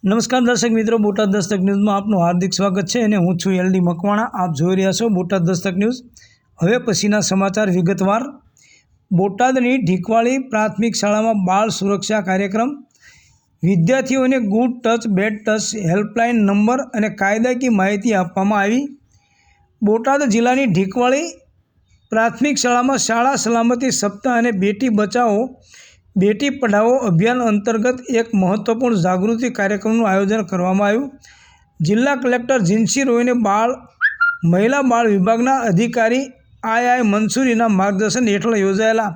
નમસ્કાર દર્શક મિત્રો, બોટાદ દસ્તક ન્યૂઝમાં આપનું હાર્દિક સ્વાગત છે અને હું છું LD મકવાણા। આપ જોઈ રહ્યા છો બોટાદ દસ્તક ન્યૂઝ। હવે પછીના સમાચાર વિગતવાર। બોટાદની ઢીકવાળી પ્રાથમિક શાળામાં બાળ સુરક્ષા કાર્યક્રમ, વિદ્યાર્થીઓને good touch bed touch helpline number અને કાયદાકીય માહિતી આપવામાં આવી। બોટાદ જિલ્લાની ઢીકવાળી પ્રાથમિક શાળામાં શાળા સલામતી સપ્તાહ અને બેટી બચાવો બેટી પઢાઓ અભિયાન અંતર્ગત એક મહત્વપૂર્ણ જાગૃતિ કાર્યક્રમનું આયોજન કરવામાં આવ્યું। જિલ્લા કલેક્ટર જીન્સી રોયને મહિલા બાળ વિભાગના અધિકારી II મંસૂરીના માર્ગદર્શન હેઠળ યોજાયેલા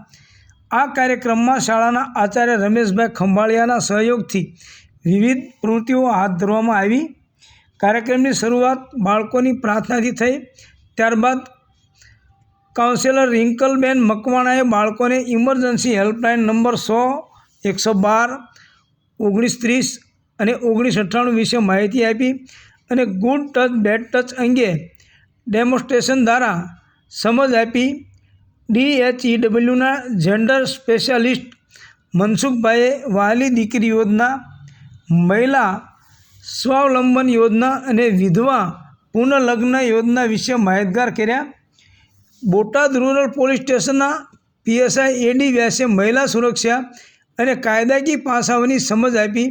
આ કાર્યક્રમમાં શાળાના આચાર્ય રમેશભાઈ ખંભાળિયાના સહયોગથી વિવિધ પ્રવૃત્તિઓ હાથ ધરવામાં આવી। કાર્યક્રમની શરૂઆત બાળકોની પ્રાર્થનાથી થઈ। ત્યારબાદ કાઉન્સેલર રિંકલબેન મકવાણાએ બાળકોને ઇમરજન્સી હેલ્પલાઇન નંબર 100, 112, 1930 અને 1998 વિશે માહિતી આપી અને ગુડ ટચ બેડ ટચ અંગે ડેમોન્સ્ટ્રેશન દ્વારા સમજ આપી। DHEWના જેન્ડર સ્પેશિયાલિસ્ટ મનસુખભાઈએ વહાલી દીકરી યોજના, મહિલા સ્વાવલંબન યોજના અને વિધવા પુનઃલગ્ન યોજના વિશે માહિતગાર કર્યા। બોટાદ રૂરલ પોલીસ સ્ટેશનના PSI AD વ્યાસે મહિલા સુરક્ષા અને કાયદાકીય પાસાઓની સમજ આપી,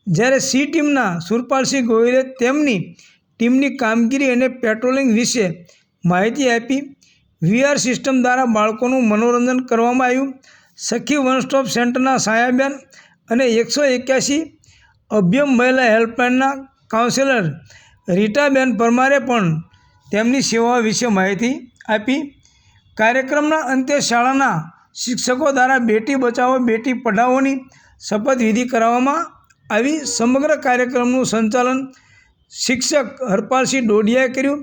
જ્યારે C ટીમના સુરપાલસિંહ ગોહિલે તેમની ટીમની કામગીરી અને પેટ્રોલિંગ વિશે માહિતી આપી। VR સિસ્ટમ દ્વારા બાળકોનું મનોરંજન કરવામાં આવ્યું। સખી વન સ્ટોપ સેન્ટરના સાયાબેન અને 181 અભ્યમ મહિલા હેલ્પલાઇનના કાઉન્સેલર રીટાબેન પરમારે પણ તેમની સેવાઓ વિશે માહિતી આપી। કાર્યક્રમના અંતે શાળાના શિક્ષકો દ્વારા બેટી બચાવો બેટી પઢાઓની શપથવિધિ કરાવવામાં આવી। સમગ્ર કાર્યક્રમનું સંચાલન શિક્ષક હરપાલસિંહ ડોડિયાએ કર્યું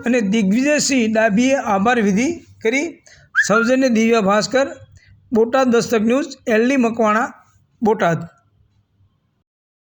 અને દિગ્વિજયસિંહ ડાભીએ આભાર વિધિ કરી। સૌજન્ય દિવ્યા ભાસ્કર, બોટાદ દસ્તક ન્યૂઝ, LD મકવાણા, બોટાદ।